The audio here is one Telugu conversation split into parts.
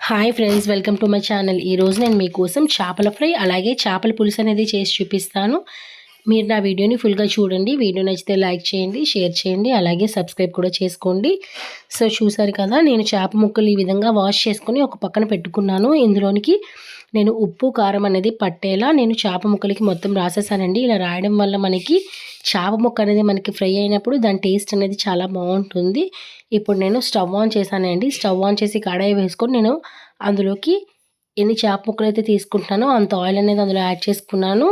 Hi friends, welcome to my channel. ఈరోజు నేను మీకోసం చేపల ఫ్రై అలాగే చేపల పులుసు అనేది చేసి చూపిస్తాను. మీరు నా వీడియోని ఫుల్గా చూడండి. వీడియో నచ్చితే లైక్ చేయండి, షేర్ చేయండి, అలాగే సబ్స్క్రైబ్ కూడా చేసుకోండి. సో చూసారు కదా, నేను చేప ముక్కలు ఈ విధంగా వాష్ చేసుకొని ఒక పక్కన పెట్టుకున్నాను. ఇందులోనికి నేను ఉప్పు కారం అనేది పట్టేలా నేను చేప ముక్కలకి మొత్తం రాసేసానండి. ఇలా రాయడం వల్ల మనకి చేప ముక్క అనేది మనకి ఫ్రై అయినప్పుడు దాని టేస్ట్ అనేది చాలా బాగుంటుంది. ఇప్పుడు నేను స్టవ్ ఆన్ చేశానండి. స్టవ్ ఆన్ చేసి కడాయి వేసుకొని నేను అందులోకి ఎన్ని చేప ముక్కలు అయితే తీసుకుంటున్నానో అంత ఆయిల్ అనేది అందులో యాడ్ చేసుకున్నాను.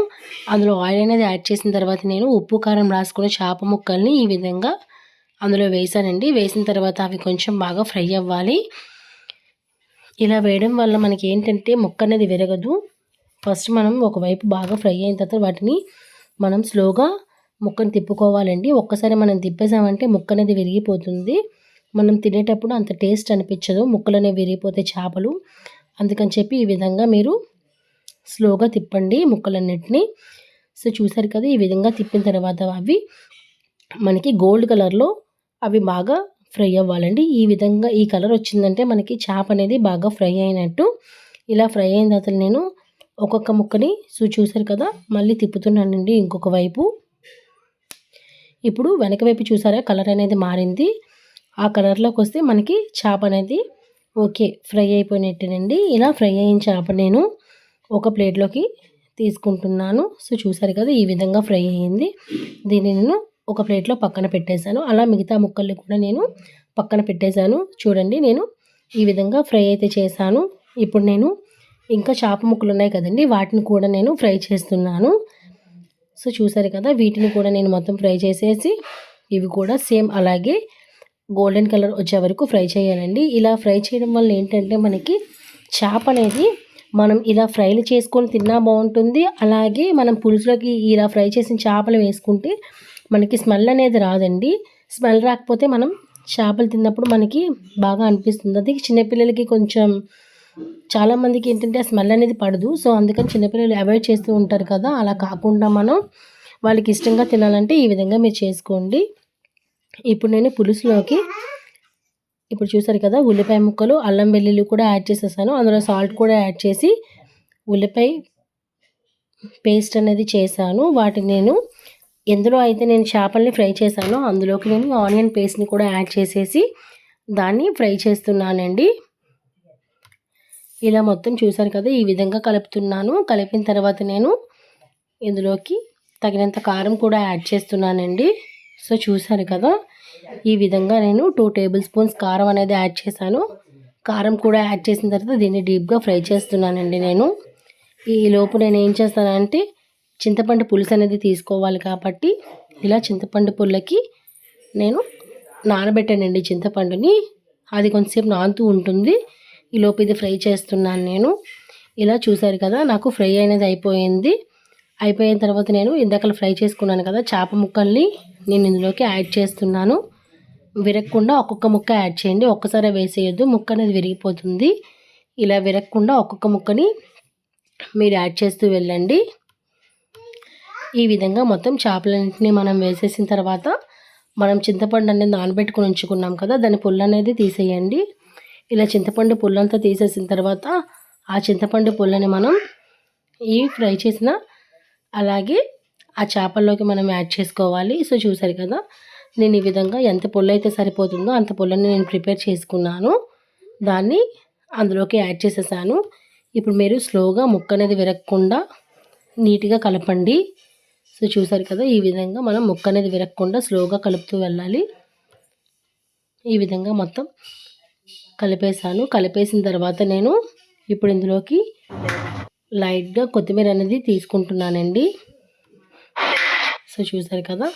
అందులో ఆయిల్ అనేది యాడ్ చేసిన తర్వాత నేను ఉప్పు కారం రాసుకున్న చేప ముక్కల్ని ఈ విధంగా అందులో వేసానండి. వేసిన తర్వాత అవి కొంచెం బాగా ఫ్రై అవ్వాలి. ఇలా వేయడం వల్ల మనకి ఏంటంటే ముక్క అనేది విరగదు. ఫస్ట్ మనం ఒకవైపు బాగా ఫ్రై అయిన తర్వాత వాటిని మనం స్లోగా ముక్కను తిప్పుకోవాలండి. ఒక్కసారి మనం తిప్పేసామంటే ముక్క అనేది విరిగిపోతుంది. మనం తినేటప్పుడు అంత టేస్ట్ అనిపించదు, ముక్కలు అనేవి విరిగిపోతే చేపలు. అందుకని చెప్పి ఈ విధంగా మీరు స్లోగా తిప్పండి ముక్కలన్నిటినీ. సో చూసారు కదా, ఈ విధంగా తిప్పిన తర్వాత అవి మనకి గోల్డ్ కలర్లో అవి బాగా ఫ్రై అవ్వాలండి. ఈ విధంగా ఈ కలర్ వచ్చిందంటే మనకి చేప అనేది బాగా ఫ్రై అయినట్టు. ఇలా ఫ్రై అయిన తర్వాత నేను ఒక్కొక్క ముక్కని చూసారు కదా మళ్ళీ తిప్పుతున్నానండి ఇంకొక వైపు. ఇప్పుడు వెనక వైపు చూసారా కలర్ అనేది మారింది. ఆ కలర్లోకి వస్తే మనకి చేప అనేది ఓకే ఫ్రై అయిపోయినట్టేనండి. ఇలా ఫ్రై అయిన చేప నేను ఒక ప్లేట్లోకి తీసుకుంటున్నాను. సో చూసారు కదా, ఈ విధంగా ఫ్రై అయ్యింది. దీన్ని నేను ఒక ప్లేట్లో పక్కన పెట్టేశాను. అలా మిగతా ముక్కల్ని కూడా నేను పక్కన పెట్టేశాను. చూడండి, నేను ఈ విధంగా ఫ్రై అయితే చేశాను. ఇప్పుడు నేను ఇంకా చేప ముక్కలు ఉన్నాయి కదండి, వాటిని కూడా నేను ఫ్రై చేస్తున్నాను. సో చూసారు కదా, వీటిని కూడా నేను మొత్తం ఫ్రై చేసేసి ఇవి కూడా సేమ్ అలాగే గోల్డెన్ కలర్ వచ్చే వరకు ఫ్రై చేయాలండి. ఇలా ఫ్రై చేయడం వల్ల ఏంటంటే మనకి చేప అనేది మనం ఇలా ఫ్రైలు చేసుకొని తిన్నా బాగుంటుంది. అలాగే మనం పులుసులోకి ఇలా ఫ్రై చేసిన చేపలు వేసుకుంటే మనకి స్మెల్ అనేది రాదండి. స్మెల్ రాకపోతే మనం చేపలు తిన్నప్పుడు మనకి బాగా అనిపిస్తుంది. అది చిన్నపిల్లలకి కొంచెం చాలామందికి ఏంటంటే ఆ స్మెల్ అనేది పడదు. సో అందుకని చిన్నపిల్లలు అవాయిడ్ చేస్తూ ఉంటారు కదా, అలా కాకుండా మనం వాళ్ళకి ఇష్టంగా తినాలంటే ఈ విధంగా మీరు చేసుకోండి. ఇప్పుడు నేను పులుసులోకి ఇప్పుడు చూసారు కదా, ఉల్లిపాయ ముక్కలు, అల్లం వెల్లుల్లి కూడా యాడ్ చేసేసాను. అందులో సాల్ట్ కూడా యాడ్ చేసి ఉల్లిపాయ పేస్ట్ అనేది చేశాను. వాటిని నేను ఎందులో అయితే నేను చేపల్ని ఫ్రై చేశానో అందులోకి నేను ఆనియన్ పేస్ట్ని కూడా యాడ్ చేసేసి దాన్ని ఫ్రై చేస్తున్నానండి. ఇలా మొత్తం చూసారు కదా, ఈ విధంగా కలుపుతున్నాను. కలిపిన తర్వాత నేను ఇందులోకి తగినంత కారం కూడా యాడ్ చేస్తున్నానండి. సో చూసారు కదా, ఈ విధంగా నేను 2 టేబుల్ స్పూన్స్ కారం అనేది యాడ్ చేశాను. కారం కూడా యాడ్ చేసిన తర్వాత దీన్ని డీప్గా ఫ్రై చేస్తున్నానండి. నేను ఈ లోపు నేను ఏం చేస్తానంటే చింతపండు పులుసు అనేది తీసుకోవాలి కాబట్టి ఇలా చింతపండు పుల్లకి నేను నానబెట్టానండి చింతపండుని. అది కొంచెంసేపు నానుతూ ఉంటుంది. ఈ లోపు ఇది ఫ్రై చేస్తున్నాను నేను. ఇలా చూసారు కదా, నాకు ఫ్రై అనేది అయిపోయింది. అయిపోయిన తర్వాత నేను ఇందాక ఫ్రై చేసుకున్నాను కదా చేప ముక్కల్ని నేను ఇందులోకి యాడ్ చేస్తున్నాను. విరగకుండా ఒక్కొక్క ముక్క యాడ్ చేయండి, ఒక్కసారి వేసేయొద్దు, ముక్క అనేది విరిగిపోతుంది. ఇలా విరగకుండా ఒక్కొక్క ముక్కని మీరు యాడ్ చేస్తూ వెళ్ళండి. ఈ విధంగా మొత్తం చేపలన్నింటినీ మనం వేసేసిన తర్వాత మనం చింతపండు అనేది నానబెట్టుకుని ఉంచుకున్నాం కదా, దాని పుల్ల అనేది తీసేయండి. ఇలా చింతపండు పుల్లంతా తీసేసిన తర్వాత ఆ చింతపండు పుల్లని మనం ఈ ఫ్రై చేసిన అలాగే ఆ చేపల్లోకి మనం యాడ్ చేసుకోవాలి. సో చూసారు కదా, నేను ఈ విధంగా ఎంత పుల్ల అయితే సరిపోతుందో అంత పుల్లని నేను ప్రిపేర్ చేసుకున్నాను. దాన్ని అందులోకి యాడ్ చేసేసాను. ఇప్పుడు మీరు స్లోగా ముక్క అనేది విరగకుండా నీట్గా కలపండి. సో చూసారు కదా, ఈ విధంగా మనం ముక్క అనేది విరగకుండా స్లోగా కలుపుతూ వెళ్ళాలి. ఈ విధంగా మొత్తం కలిపేసాను. కలిపేసిన తర్వాత నేను ఇప్పుడు ఇందులోకి లైట్గా కొత్తిమీర అనేది తీసుకుంటున్నానండి. సో చూసారు కదా,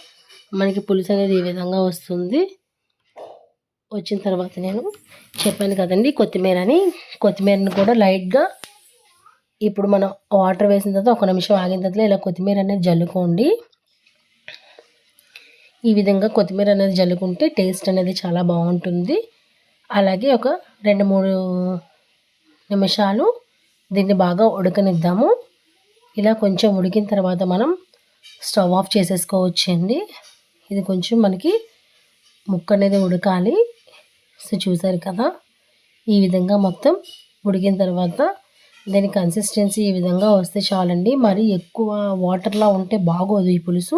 మనకి పులుసు అనేది ఈ విధంగా వస్తుంది. వచ్చిన తర్వాత నేను చెప్పాను కదండి కొత్తిమీరని కూడా లైట్గా ఇప్పుడు మనం వాటర్ వేసిన తర్వాత 1 నిమిషం ఆగిన తర్వాత ఇలా కొత్తిమీర అనేది జల్లుకోండి. ఈ విధంగా కొత్తిమీర అనేది జల్లుకుంటే టేస్ట్ అనేది చాలా బాగుంటుంది. అలాగే ఒక 2-3 నిమిషాలు దీన్ని బాగా ఉడకనిద్దాము. ఇలా కొంచెం ఉడికిన తర్వాత మనం స్టవ్ ఆఫ్ చేసేసుకోవచ్చండి. ఇది కొంచెం మనకి ముక్క అనేది ఉడకాలి. సో చూసారు కదా, ఈ విధంగా మొత్తం ఉడికిన తర్వాత దీని కన్సిస్టెన్సీ ఈ విధంగా వస్తే చాలండి. మరి ఎక్కువ వాటర్లా ఉంటే బాగోదు ఈ పులుసు.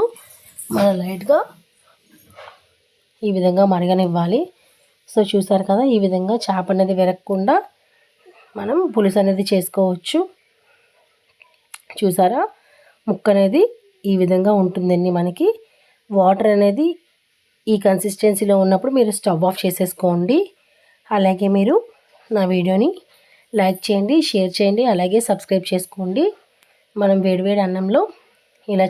మనం లైట్గా ఈ విధంగా మరగనివ్వాలి. సో చూసారు కదా, ఈ విధంగా చేప అనేది విరగకుండా మనం పులుసు అనేది చేసుకోవచ్చు. చూసారా, ముక్క అనేది ఈ విధంగా ఉంటుందండి. మనకి వాటర్ అనేది ఈ కన్సిస్టెన్సీలో ఉన్నప్పుడు మీరు స్టవ్ ఆఫ్ చేసేసుకోండి. అలాగే మీరు నా వీడియోని లైక్ చేయండి, షేర్ చేయండి, అలాగే సబ్స్క్రైబ్ చేసుకోండి. మనం వేడివేడి అన్నంలో ఇలా